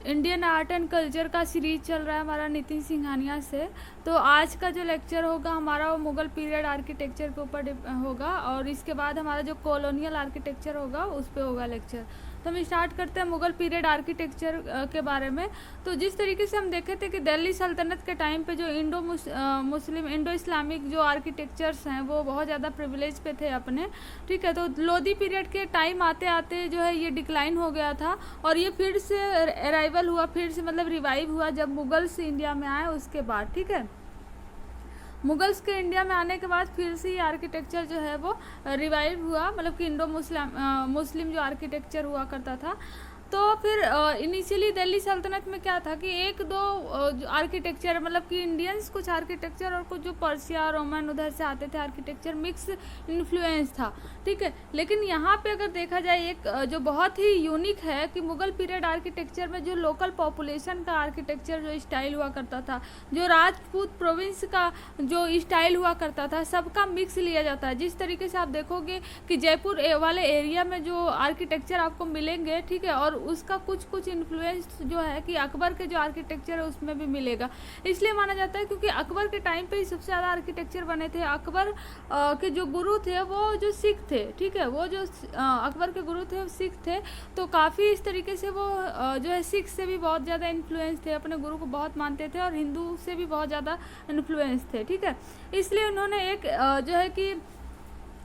Indian art and culture का series चल रहा है हमारा नितिन सिंघानिया से। तो आज का जो लेक्चर होगा हमारा वो मुग़ल पीरियड आर्किटेक्चर के ऊपर होगा, और इसके बाद हमारा जो कॉलोनियल आर्किटेक्चर होगा उस पर होगा लेक्चर। तो हम स्टार्ट करते हैं मुग़ल पीरियड आर्किटेक्चर के बारे में। तो जिस तरीके से हम देखे थे कि दिल्ली सल्तनत के टाइम पे जो इंडो इस्लामिक जो आर्किटेक्चर्स हैं वो बहुत ज़्यादा प्रिविलेज पे थे अपने, ठीक है। तो लोधी पीरियड के टाइम आते आते जो है ये डिक्लाइन हो गया था, और ये फिर से अराइवल हुआ, फिर से मतलब रिवाइव हुआ जब मुगल्स इंडिया में आए उसके बाद, ठीक है। मुगल्स के इंडिया में आने के बाद फिर से ये आर्किटेक्चर जो है वो रिवाइव हुआ, मतलब कि इंडो मुस्लिम जो आर्किटेक्चर हुआ करता था। तो फिर इनिशियली दिल्ली सल्तनत में क्या था कि एक दो आर्किटेक्चर, मतलब कि इंडियंस कुछ आर्किटेक्चर और कुछ जो पर्शिया रोमन उधर से आते थे आर्किटेक्चर, मिक्स इन्फ्लुएंस था, ठीक है। लेकिन यहाँ पे अगर देखा जाए एक जो बहुत ही यूनिक है कि मुग़ल पीरियड आर्किटेक्चर में जो लोकल पॉपुलेशन का आर्किटेक्चर जो स्टाइल हुआ करता था, जो राजपूत प्रोविंस का जो स्टाइल हुआ करता था, सबका मिक्स लिया जाता है। जिस तरीके से आप देखोगे कि जयपुर वाले एरिया में जो आर्किटेक्चर आपको मिलेंगे, ठीक है, और उसका कुछ इन्फ्लुएंस जो है कि अकबर के जो आर्किटेक्चर है उसमें भी मिलेगा। इसलिए माना जाता है क्योंकि अकबर के टाइम पे ही सबसे ज़्यादा आर्किटेक्चर बने थे। अकबर के जो गुरु थे वो जो सिख थे, ठीक है, वो जो अकबर के गुरु थे वो सिख थे। तो काफ़ी इस तरीके से वो जो है सिख से भी बहुत ज़्यादा इन्फ्लुएंस थे, अपने गुरु को बहुत मानते थे, और हिंदू से भी बहुत ज़्यादा इन्फ्लुएंस थे, ठीक है। इसलिए उन्होंने एक जो है कि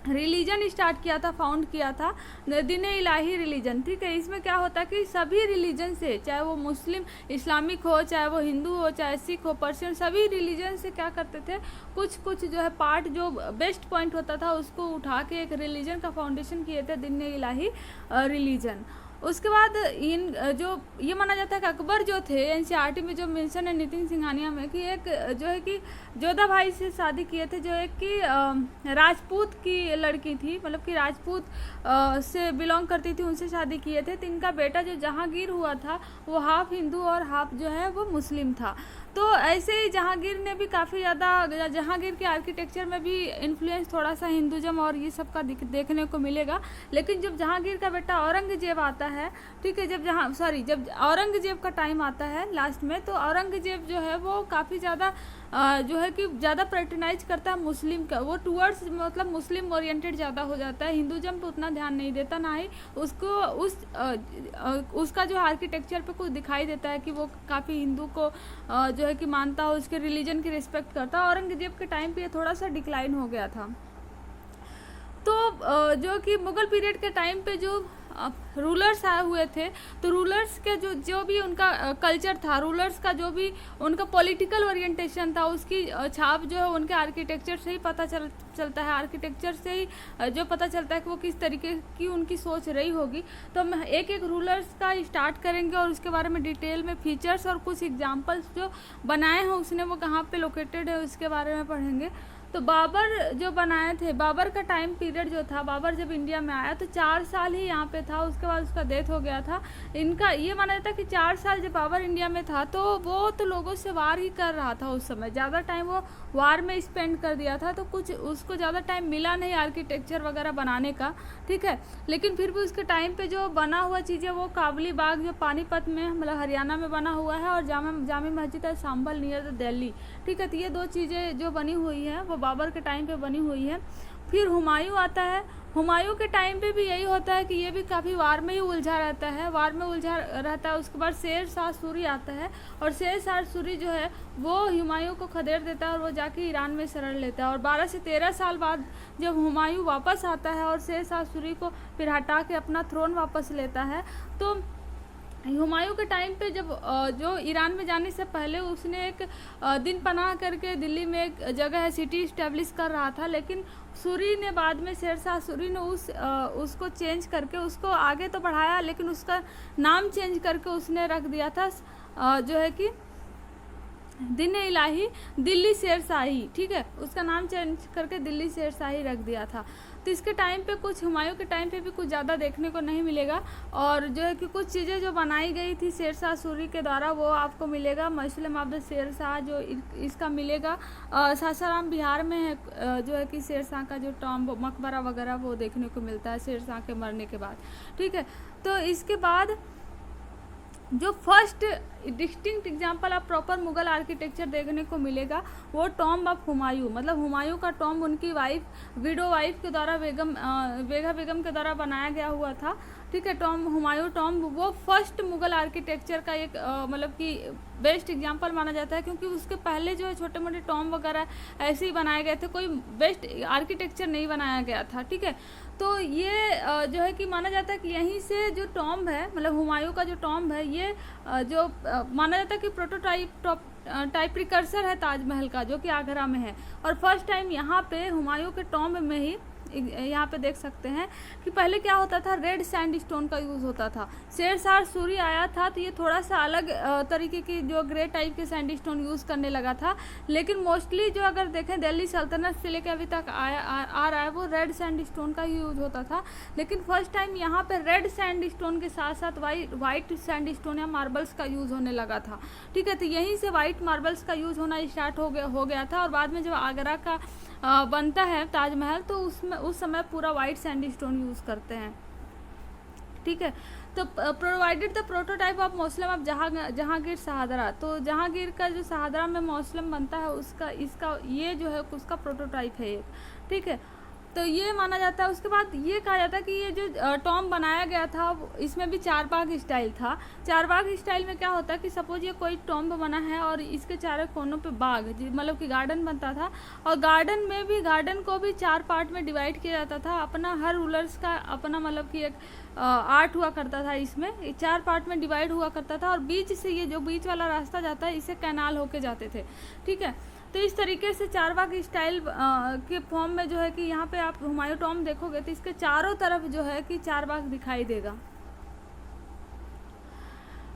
रिलीजन स्टार्ट किया था, फाउंड किया था, दीन इलाही रिलीजन, ठीक है। इसमें क्या होता है कि सभी रिलीजन से, चाहे वो मुस्लिम इस्लामिक हो, चाहे वो हिंदू हो, चाहे सिख हो, पर्शियन, सभी रिलीजन से क्या करते थे, कुछ जो है पार्ट जो बेस्ट पॉइंट होता था उसको उठा के एक रिलीजन का फाउंडेशन किए थे, दीन इलाही रिलीजन। उसके बाद इन जो ये माना जाता है कि अकबर जो थे, एनसीईआरटी में जो मेंशन है नितिन सिंघानिया में, कि एक जो है कि जोधा भाई से शादी किए थे, जो एक कि राजपूत की लड़की थी, मतलब कि राजपूत से बिलोंग करती थी, उनसे शादी किए थे। तो इनका बेटा जो जहांगीर हुआ था वो हाफ हिंदू और हाफ जो है वो मुस्लिम था। तो ऐसे ही जहांगीर ने भी काफ़ी ज़्यादा, जहांगीर के आर्किटेक्चर में भी इन्फ्लुएंस थोड़ा सा हिंदुज़म और ये सब का देखने को मिलेगा। लेकिन जब जहांगीर का बेटा औरंगजेब आता है, ठीक है, जब औरंगजेब का टाइम आता है लास्ट में, तो औरंगजेब जो है वो काफ़ी ज़्यादा जो है कि ज़्यादा पैट्रनाइज करता है मुस्लिम का, वो टूवर्ड्स मतलब मुस्लिम ओरिएंटेड ज़्यादा हो जाता है, हिंदुज़म पे उतना ध्यान नहीं देता, ना ही उसको उसका जो आर्किटेक्चर पे कुछ दिखाई देता है कि वो काफ़ी हिंदू को जो है कि मानता हो, उसके रिलीजन की रिस्पेक्ट करता। औरंगजेब के टाइम पे ये थोड़ा सा डिक्लाइन हो गया था। तो जो कि मुग़ल पीरियड के टाइम पे जो रूलर्स आए हुए थे, तो रूलर्स के जो भी उनका कल्चर था, रूलर्स का जो भी उनका पॉलिटिकल ओरिएंटेशन था, उसकी छाप जो है उनके आर्किटेक्चर से ही पता चलता है। आर्किटेक्चर से ही जो पता चलता है कि वो किस तरीके की उनकी सोच रही होगी। तो हम एक एक रूलर्स का स्टार्ट करेंगे और उसके बारे में डिटेल में फीचर्स और कुछ एग्जाम्पल्स जो बनाए हैं उसने वो कहाँ पे लोकेटेड है उसके बारे में पढ़ेंगे। तो बाबर जो बनाए थे, बाबर का टाइम पीरियड जो था, बाबर जब इंडिया में आया तो 4 साल ही यहाँ पे था, उसके बाद उसका डेथ हो गया था। इनका ये माना जाता है कि 4 साल जब बाबर इंडिया में था तो वो तो लोगों से वार ही कर रहा था उस समय, ज़्यादा टाइम वो वार में स्पेंड कर दिया था, तो कुछ उसको ज़्यादा टाइम मिला नहीं आर्किटेक्चर वगैरह बनाने का, ठीक है। लेकिन फिर भी उसके टाइम पे जो बना हुआ चीज़ें, वो काबुली बाग जो पानीपत में मतलब हरियाणा में बना हुआ है, और जामा मस्जिद है सांभल नियर दिल्ली, ठीक है। तो ये दो चीज़ें जो बनी हुई हैं वो बाबर के टाइम पे बनी हुई है। फिर हुमायूं आता है। हुमायूं के टाइम पे भी यही होता है कि ये भी काफ़ी वार में ही उलझा रहता है, वार में उलझा रहता है। उसके बाद शेर शाह सूरी आता है, और शेर शाह सूरी जो है वो हुमायूं को खदेड़ देता है और वो जाके ईरान में शरण लेता है। और 12 से 13 साल बाद जब हुमायूं वापस आता है और शेर शाह सूरी को फिर हटा के अपना थ्रोन वापस लेता है, तो हुमायूं के टाइम पे जब जो ईरान में जाने से पहले उसने एक दिन पनाह करके दिल्ली में एक जगह है सिटी इस्टेब्लिश कर रहा था। लेकिन सूरी ने बाद में, शेर शाह सूरी ने उसको चेंज करके उसको आगे तो बढ़ाया, लेकिन उसका नाम चेंज करके उसने रख दिया था जो है कि दीन इलाही दिल्ली शेरशाही, ठीक है, उसका नाम चेंज करके दिल्ली शेरशाही रख दिया था। तो इसके टाइम पे कुछ, हुमायूं के टाइम पे भी कुछ ज़्यादा देखने को नहीं मिलेगा, और जो है कि कुछ चीज़ें जो बनाई गई थी शेर शाह सूरी के द्वारा वो आपको मिलेगा। मौसूम ऑफ द शेर शाह जो इसका मिलेगा सासाराम बिहार में है, जो है कि शेर शाह का जो टॉम्ब मकबरा वगैरह वो देखने को मिलता है शेर शाह के मरने के बाद, ठीक है। तो इसके बाद जो फर्स्ट डिस्टिंक्ट एग्जाम्पल आप प्रॉपर मुगल आर्किटेक्चर देखने को मिलेगा वो टॉम्ब ऑफ हुमायूं, मतलब हुमायूं का टॉम्ब उनकी विडो वाइफ के द्वारा बेगा बेगम के द्वारा बनाया गया हुआ था। ठीक है, टॉम्ब हुमायूं टॉम्ब वो फर्स्ट मुगल आर्किटेक्चर का एक मतलब कि बेस्ट एग्जांपल माना जाता है, क्योंकि उसके पहले जो है छोटे मोटे टॉम्ब वगैरह ऐसे ही बनाए गए थे, कोई बेस्ट आर्किटेक्चर नहीं बनाया गया था। ठीक है, तो ये जो है कि माना जाता है कि यहीं से जो टॉम्ब है, मतलब हुमायूं का जो टॉम्ब है, ये जो माना जाता है कि प्रोटोटाइप टाइप प्रिकर्सर है ताजमहल का, जो कि आगरा में है। और फर्स्ट टाइम यहाँ पे हुमायूं के टॉम्ब में ही यहाँ पे देख सकते हैं कि पहले क्या होता था, रेड सैंडस्टोन का यूज़ होता था। शेरशाह सूरी आया था तो ये थोड़ा सा अलग तरीके की जो ग्रे टाइप के सैंडस्टोन यूज़ करने लगा था, लेकिन मोस्टली जो अगर देखें दिल्ली सल्तनत से लेकर अभी तक आ रहा है वो रेड सैंडस्टोन का यूज़ होता था। लेकिन फर्स्ट टाइम यहाँ पे रेड सैंडस्टोन के साथ साथ वाइट सैंडस्टोन या मार्बल्स का यूज़ होने लगा था। ठीक है, तो यहीं से वाइट मार्बल्स का यूज़ होना स्टार्ट हो गया था। और बाद में जब आगरा का बनता है ताजमहल तो उसमें उस समय पूरा वाइट सैंडस्टोन यूज़ करते हैं। ठीक है, तो provided the prototype of mausoleum of Jahangir Shahdara, तो जहांगीर का जो शाहदरा में मौसलम बनता है इसका ये जो है उसका प्रोटोटाइप है एक। ठीक है, तो ये माना जाता है। उसके बाद ये कहा जाता है कि ये जो टॉम्ब बनाया गया था इसमें भी चारबाग स्टाइल था। चारबाग स्टाइल में क्या होता है कि सपोज ये कोई टॉम्ब बना है और इसके चारों कोनों पे बाग मतलब कि गार्डन बनता था, और गार्डन को भी 4 पार्ट में डिवाइड किया जाता था। अपना हर रूलर्स का अपना मतलब कि एक आर्ट हुआ करता था, इसमें 4 पार्ट में डिवाइड हुआ करता था। और बीच से ये जो बीच वाला रास्ता जाता है इसे कैनाल होके जाते थे। ठीक है, तो इस तरीके से चारबाग स्टाइल के फॉर्म में जो है कि यहाँ पे आप हुमायूं टॉम्ब देखोगे तो इसके चारों तरफ जो है कि चारबाग दिखाई देगा।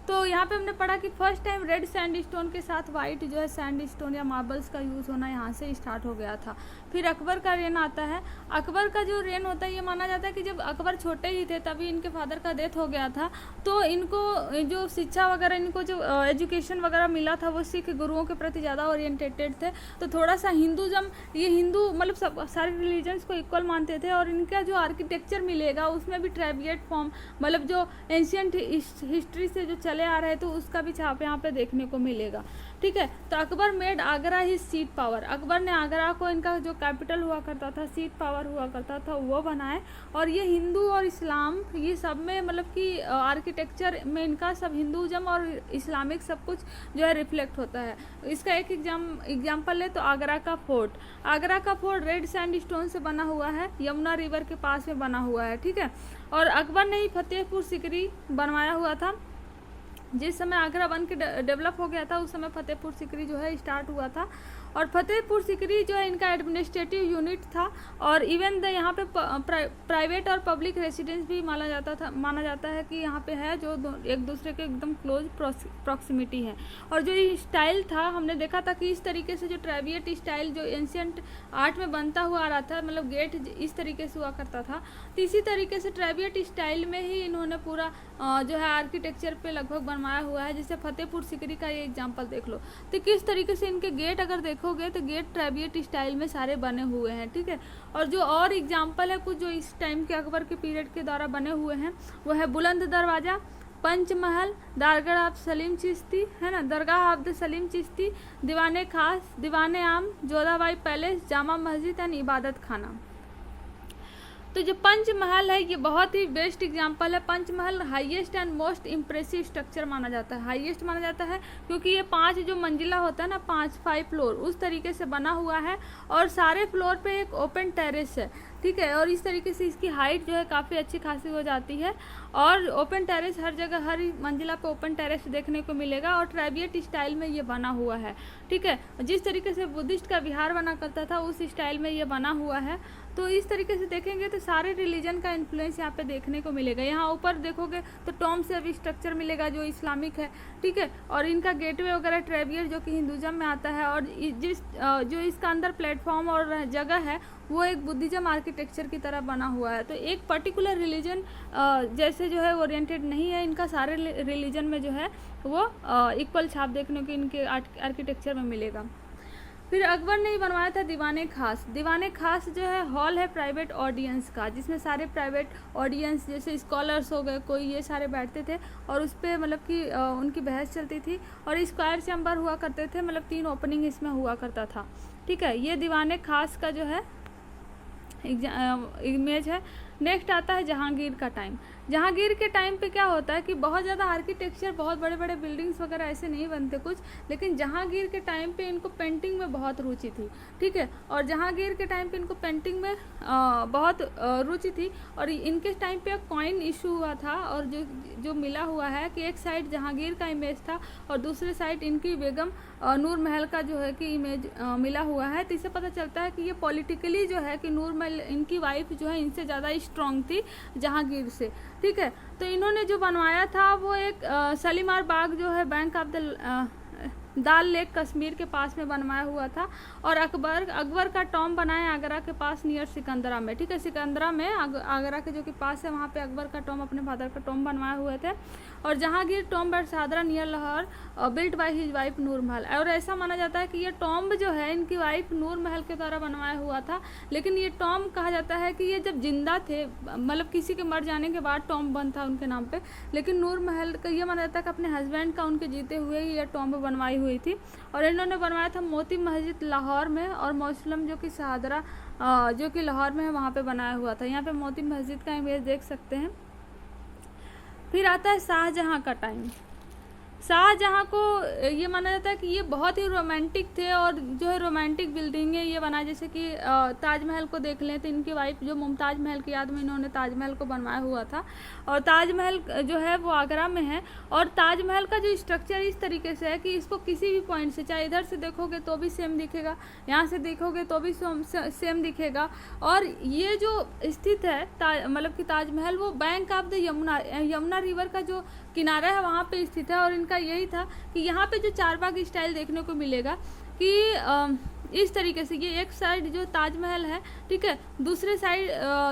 तो यहाँ पे हमने पढ़ा कि फर्स्ट टाइम रेड सैंडस्टोन के साथ वाइट जो है सैंडस्टोन या मार्बल्स का यूज़ होना यहाँ से स्टार्ट हो गया था। फिर अकबर का रेन आता है। अकबर का जो रेन होता है ये माना जाता है कि जब अकबर छोटे ही थे तभी इनके फादर का डेथ हो गया था, तो इनको जो शिक्षा वगैरह, इनको जो एजुकेशन वगैरह मिला था वो सिख गुरुओं के प्रति ज़्यादा ओरिएंटेड थे। तो थोड़ा सा हिंदुज़म, ये हिंदू मतलब सब सारे रिलीजन्स को इक्वल मानते थे। और इनका जो आर्किटेक्चर मिलेगा उसमें भी ट्राइबिएट फॉर्म, मतलब जो एंशियंट हिस्ट्री से जो चले आ रहे हैं तो उसका भी छाप यहाँ पे देखने को मिलेगा। ठीक है, तो अकबर मेड आगरा ही सीट पावर, अकबर ने आगरा को इनका जो कैपिटल हुआ करता था, सीट पावर हुआ करता था, वो बनाए। और ये हिंदू और इस्लाम ये सब में मतलब कि आर्किटेक्चर में इनका सब हिंदूज़म और इस्लामिक सब कुछ जो है रिफ्लेक्ट होता है। इसका एक एग्जाम्पल है तो आगरा का फोर्ट रेड सैंडस्टोन से बना हुआ है, यमुना रिवर के पास में बना हुआ है। ठीक है, और अकबर ने ही फतेहपुर सिकरी बनवाया हुआ था। जिस समय आगरा बन के डेवलप हो गया था उस समय फतेहपुर सिकरी जो है स्टार्ट हुआ था। और फतेहपुर सिकरी जो है इनका एडमिनिस्ट्रेटिव यूनिट था। और इवन द यहाँ पे प्राइवेट और पब्लिक रेसिडेंस भी माना जाता है कि यहाँ पे है जो एक दूसरे के एकदम क्लोज प्रॉक्सिमिटी है। और जो ये स्टाइल था हमने देखा था कि इस तरीके से जो ट्राइबिएट स्टाइल जो एंशियंट आर्ट में बनता हुआ आ रहा था, मतलब गेट इस तरीके से हुआ करता था, तो इसी तरीके से ट्राइबिएट स्टाइल में ही इन्होंने पूरा जो है आर्किटेक्चर पे लगभग बनवाया हुआ है। जैसे फतेहपुर सिकरी का ये एग्जाम्पल देख लो, तो किस तरीके से इनके गेट अगर देखोगे तो गेट ट्राइबिएट स्टाइल में सारे बने हुए हैं। ठीक है, और जो और एग्जाम्पल है कुछ जो इस टाइम के अकबर के पीरियड के द्वारा बने हुए हैं वो है बुलंद दरवाज़ा, पंचमहल, दरगाह ऑफ सलीम चिश्ती है ना, दरगाह ऑफ द सलीम चिश्ती, दीवाने खास, दीवाने आम, जोधाबाई पैलेस, जामा मस्जिद एंड इबादत खाना। तो जो पंचमहल है ये बहुत ही बेस्ट एग्जांपल है। Panchmahal highest and most impressive structure माना जाता है। हाईएस्ट माना जाता है क्योंकि ये 5 जो मंजिला होता है ना, 5 फ्लोर उस तरीके से बना हुआ है और सारे फ्लोर पे एक ओपन टेरेस है। ठीक है, और इस तरीके से इसकी हाइट जो है काफ़ी अच्छी खासी हो जाती है। और ओपन टेरेस हर जगह, हर मंजिला पे ओपन टेरेस देखने को मिलेगा और ट्राइबिएट स्टाइल में ये बना हुआ है। ठीक है, जिस तरीके से बुद्धिस्ट का विहार बना करता था उस स्टाइल में ये बना हुआ है। तो इस तरीके से देखेंगे तो सारे रिलीजन का इन्फ्लुएंस यहाँ पे देखने को मिलेगा। यहाँ ऊपर देखोगे तो टॉम से भी स्ट्रक्चर मिलेगा जो इस्लामिक है। ठीक है, और इनका गेटवे वगैरह ट्राइबिएट जो कि हिंदुज़म में आता है। और जो इसका अंदर प्लेटफॉर्म और जगह है वो एक बुद्धिज्म आर्किटेक्चर की तरह बना हुआ है। तो एक पर्टिकुलर रिलीजन जैसे जो है ओरिएंटेड नहीं है, इनका सारे रिलीजन में जो है वो इक्वल छाप देखने को इनके आर्किटेक्चर में मिलेगा। फिर अकबर ने ही बनवाया था दीवाने खास। दीवाने खास जो है हॉल है प्राइवेट ऑडियंस का, जिसमें सारे प्राइवेट ऑडियंस जैसे स्कॉलर्स हो गए कोई, ये सारे बैठते थे और उस पर मतलब कि उनकी बहस चलती थी। और स्क्वायर चैम्बर हुआ करते थे, मतलब 3 ओपनिंग इसमें हुआ करता था। ठीक है, ये दीवाने खास का जो है इमेज है। नेक्स्ट आता है जहांगीर का टाइम। जहांगीर के टाइम पे क्या होता है कि बहुत ज़्यादा आर्किटेक्चर, बहुत बड़े बड़े बिल्डिंग्स वगैरह ऐसे नहीं बनते कुछ, लेकिन जहांगीर के टाइम पे इनको पेंटिंग में बहुत रुचि थी। ठीक है, और जहांगीर के टाइम पे इनको पेंटिंग में बहुत रुचि थी। और इनके टाइम पे कॉइन इशू हुआ था, और जो मिला हुआ है कि एक साइड जहांगीर का इमेज था और दूसरे साइड इनकी बेगम नूर महल का जो है कि इमेज मिला हुआ है। तो इससे पता चलता है कि ये पॉलिटिकली जो है कि नूर महल, इनकी वाइफ जो है इनसे ज़्यादा स्ट्रॉन्ग थी जहांगीर से। ठीक है, तो इन्होंने जो बनवाया था वो एक शालीमार बाग जो है bank of the dal lake Kashmir के पास में बनवाया हुआ था। और अकबर का टॉम बनाया आगरा के पास नियर सिकंदरा में। ठीक है, सिकंदरा में आगरा के जो कि पास है, वहाँ पे अकबर का टॉम, अपने फादर का टॉम बनवाए हुए थे। और जहांगीर टॉम बैरसादरा near Lahore built by his wife Nur Mahal. और ऐसा माना जाता है कि ये टॉम्ब जो है इनकी वाइफ नूर महल के द्वारा बनवाया हुआ था। लेकिन ये टॉम्ब कहा जाता है कि ये जब जिंदा थे, मतलब किसी के मर जाने के बाद टॉम्ब बन था उनके नाम पे। लेकिन नूर महल का ये माना जाता है कि अपने हस्बैंड का उनके जीते हुए ही ये टॉम्ब बनवाई हुई थी। और इन्होंने बनवाया था मोती मस्जिद लाहौर में, और मौसलम जो कि शाहदरा जो कि लाहौर में है वहाँ पे बनाया हुआ था। यहाँ पे मोती मस्जिद का इमेज देख सकते हैं। फिर आता है शाहजहाँ का टाइम। शाहजहाँ को ये माना जाता है कि ये बहुत ही रोमांटिक थे, और जो है रोमांटिक बिल्डिंगें ये बनाए, जैसे कि ताजमहल को देख लें तो इनकी वाइफ जो मुमताज़ महल की याद में इन्होंने ताजमहल को बनवाया हुआ था। और ताजमहल जो है वो आगरा में है। और ताजमहल का जो स्ट्रक्चर इस तरीके से है कि इसको किसी भी पॉइंट से, चाहे इधर से देखोगे तो भी सेम दिखेगा, यहाँ से देखोगे तो भी सेम दिखेगा। और ये जो स्थित है मतलब कि ताजमहल, वो bank of the Yamuna river का जो किनारा है वहाँ पे स्थित है। और इनका यही था कि यहाँ पे जो चारबाग स्टाइल देखने को मिलेगा कि इस तरीके से, ये एक साइड जो ताजमहल है, ठीक है, दूसरे साइड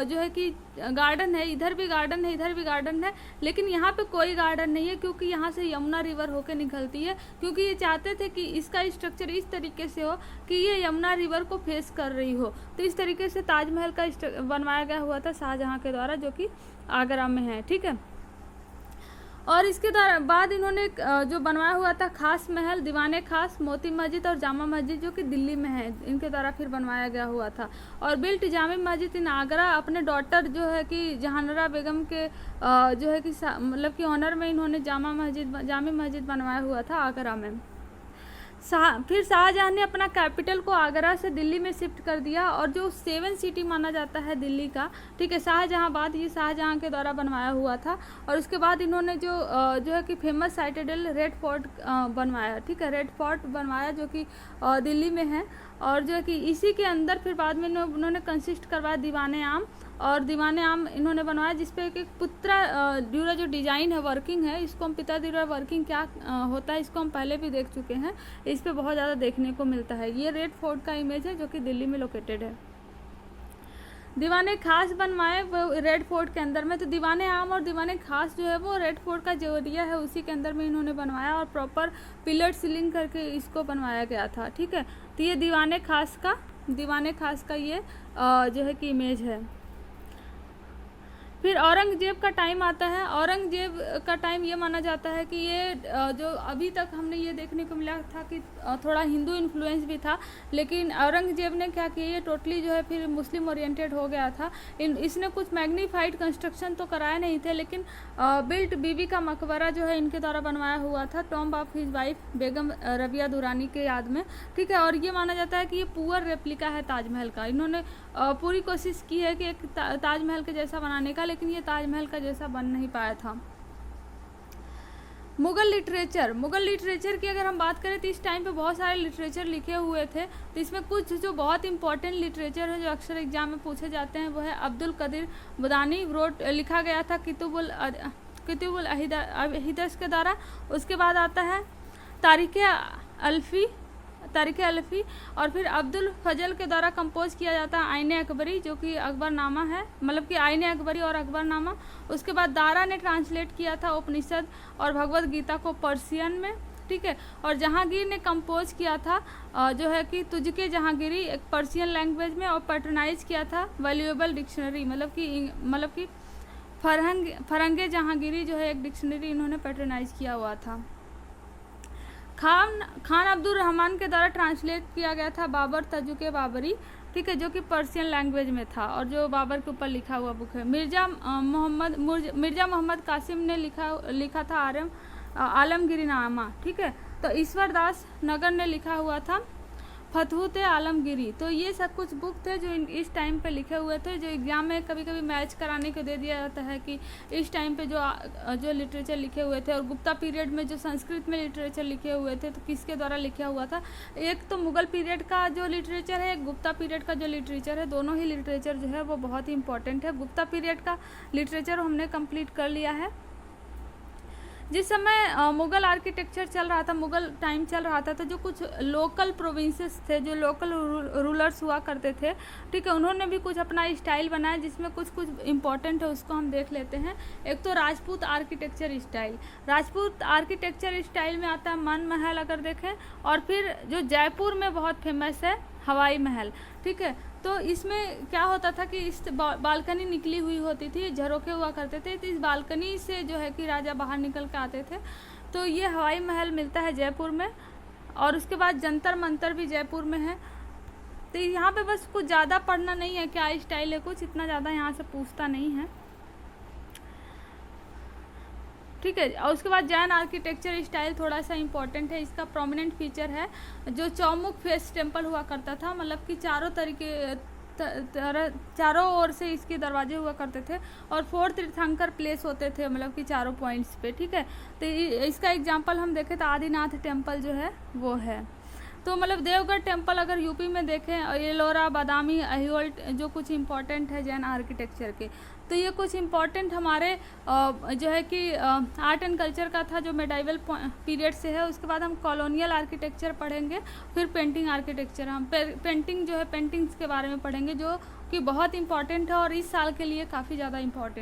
जो है कि गार्डन है, इधर भी गार्डन है, इधर भी गार्डन है, लेकिन यहाँ पे कोई गार्डन नहीं है क्योंकि यहाँ से यमुना रिवर होकर निकलती है। क्योंकि ये चाहते थे कि इसका स्ट्रक्चर इस तरीके से हो कि ये यमुना रिवर को फेस कर रही हो। तो इस तरीके से ताजमहल का बनवाया गया हुआ था शाहजहाँ के द्वारा, जो कि आगरा में है। ठीक है, और इसके बाद इन्होंने जो बनवाया हुआ था खास महल, दीवाने खास, मोती मस्जिद और जामा मस्जिद जो कि दिल्ली में है, इनके द्वारा फिर बनवाया गया हुआ था। और बिल्ट जामा मस्जिद इन आगरा, अपने डॉटर जो है कि जहानरा बेगम के जो है कि मतलब कि ऑनर में इन्होंने जामा मस्जिद बनवाया हुआ था आगरा में। फिर शाहजहाँ ने अपना कैपिटल को आगरा से दिल्ली में शिफ्ट कर दिया, और जो 7 सिटी माना जाता है दिल्ली का, ठीक है, शाहजहाँबाद, ये शाहजहाँ के द्वारा बनवाया हुआ था। और उसके बाद इन्होंने जो है कि फेमस साइटेडल रेड फोर्ट बनवाया। ठीक है, रेड फोर्ट बनवाया जो कि दिल्ली में है। और जो है कि इसी के अंदर फिर बाद में उन्होंने कंसिस्ट करवाया दीवाने आम, और दीवाने आम इन्होंने बनवाया, जिसपे एक पुत्रा ड्यूरा जो डिज़ाइन है, वर्किंग है, इसको हम पिता ड्यूरा वर्किंग क्या होता है इसको हम पहले भी देख चुके हैं। इस पे बहुत ज़्यादा देखने को मिलता है। ये रेड फोर्ट का इमेज है जो कि दिल्ली में लोकेटेड है। दीवाने खास बनवाए वो रेड फोर्ट के अंदर में। तो दीवाने आम और दीवाने खास जो है वो रेड फोर्ट का जो एरिया है उसी के अंदर में इन्होंने बनवाया, और प्रॉपर पिलर सीलिंग करके इसको बनवाया गया था। ठीक है, तो ये दीवाने खास का ये जो है कि इमेज है। फिर औरंगजेब का टाइम आता है। औरंगजेब का टाइम ये माना जाता है कि ये जो अभी तक हमने ये देखने को मिला था कि थोड़ा हिंदू इन्फ्लुएंस भी था, लेकिन औरंगजेब ने क्या किया, ये टोटली जो है फिर मुस्लिम ओरिएंटेड हो गया था। इसने कुछ मैग्नीफाइड कंस्ट्रक्शन तो कराए नहीं थे, लेकिन बिल्ट बीबी का मकबरा जो है इनके द्वारा बनवाया हुआ था, टॉम्ब ऑफ हिज वाइफ बेगम रबिया दुरानी के याद में। ठीक है, और ये माना जाता है कि ये पुअर रेप्लिका है ताजमहल का। इन्होंने पूरी कोशिश की है कि एक ताजमहल के जैसा बनाने का, लेकिन ये ताजमहल का जैसा बन नहीं पाया था। मुगल लिटरेचर की अगर हम बात करें तो इस टाइम पे बहुत सारे लिटरेचर लिखे हुए थे। तो इसमें कुछ जो बहुत इंपॉर्टेंट लिटरेचर है जो अक्सर एग्जाम में पूछे जाते हैं वो है अब्दुल कदीर बदानी लिखा गया था किताबुल अहिदस के द्वारा। उसके बाद आता है तारीख अल्फी, और फिर अब्दुल फजल के द्वारा कंपोज किया जाता है आईने अकबरी, जो कि अकबरनामा है, मतलब कि आईने अकबरी और अकबरनामा। उसके बाद दारा ने ट्रांसलेट किया था उपनिषद और भगवद गीता को पर्शियन में। ठीक है। और जहांगीर ने कंपोज किया था जो है कि तुझके जहांगीरी, एक पर्शियन लैंग्वेज में, और पैटर्नाइज किया था वैल्यूएबल डिक्शनरी, मतलब कि फरंगे जहांगीरी जो है एक डिक्शनरी इन्होंने पैटर्नाइज किया हुआ था। खान अब्दुल रहमान के द्वारा ट्रांसलेट किया गया था बाबर तजुके बाबरी, ठीक है, जो कि पर्शियन लैंग्वेज में था और जो बाबर के ऊपर लिखा हुआ बुक है। मिर्जा मोहम्मद कासिम ने लिखा था आलमगीरी नामा, ठीक है। तो ईश्वर दास नगर ने लिखा हुआ था फतहूत आलमगीरी। तो ये सब कुछ बुक थे जो इस टाइम पे लिखे हुए थे, जो एग्जाम में कभी कभी मैच कराने को दे दिया जाता है कि इस टाइम पे जो लिटरेचर लिखे हुए थे। और गुप्ता पीरियड में जो संस्कृत में लिटरेचर लिखे हुए थे तो किसके द्वारा लिखा हुआ था, एक तो मुगल पीरियड का जो लिटरेचर है, एक गुप्ता पीरियड का जो लिटरेचर है, दोनों ही लिटरेचर जो है वो बहुत ही इंपॉर्टेंट है। गुप्ता पीरियड का लिटरेचर हमने कंप्लीट कर लिया है। जिस समय मुग़ल आर्किटेक्चर चल रहा था, मुग़ल टाइम चल रहा था, तो जो कुछ लोकल प्रोविंसेस थे, जो लोकल रूलर्स हुआ करते थे, ठीक है, उन्होंने भी कुछ अपना स्टाइल बनाया, जिसमें कुछ इम्पॉर्टेंट है उसको हम देख लेते हैं। एक तो Rajput architecture style, Rajput architecture style में आता है मन महल अगर देखें, और फिर जो जयपुर में बहुत फेमस है हवाई महल, ठीक है। तो इसमें क्या होता था कि इस बालकनी निकली हुई होती थी, झरोखे हुआ करते थे, तो इस बालकनी से जो है कि राजा बाहर निकल के आते थे। तो ये हवाई महल मिलता है जयपुर में, और उसके बाद जंतर मंतर भी जयपुर में है। तो यहाँ पे बस कुछ ज़्यादा पढ़ना नहीं है, क्या स्टाइल है, कुछ इतना ज़्यादा यहाँ से पूछता नहीं है, ठीक है। और उसके बाद जैन आर्किटेक्चर स्टाइल थोड़ा सा इम्पॉर्टेंट है। इसका प्रोमिनेंट फीचर है जो चौमुख फेस टेम्पल हुआ करता था, मतलब कि चारों ओर से इसके दरवाजे हुआ करते थे, और 4 तीर्थंकर प्लेस होते थे, मतलब कि चारों पॉइंट्स पे, ठीक है। तो इसका एग्जांपल हम देखें तो आदिनाथ टेम्पल जो है वो है। तो मतलब देवगढ़ टेम्पल अगर यूपी में देखें, एलोरा, बादामी, अहियोल, जो कुछ इम्पोर्टेंट है जैन आर्किटेक्चर के। तो ये कुछ इम्पोर्टेंट हमारे जो है कि आर्ट एंड कल्चर का था, जो मेडाइवल पीरियड से है। उसके बाद हम कॉलोनियल आर्किटेक्चर पढ़ेंगे, फिर पेंटिंग आर्किटेक्चर, हम पेंटिंग जो है पेंटिंग्स के बारे में पढ़ेंगे, जो कि बहुत इंपॉर्टेंट है और इस साल के लिए काफ़ी ज़्यादा इम्पॉर्टेंट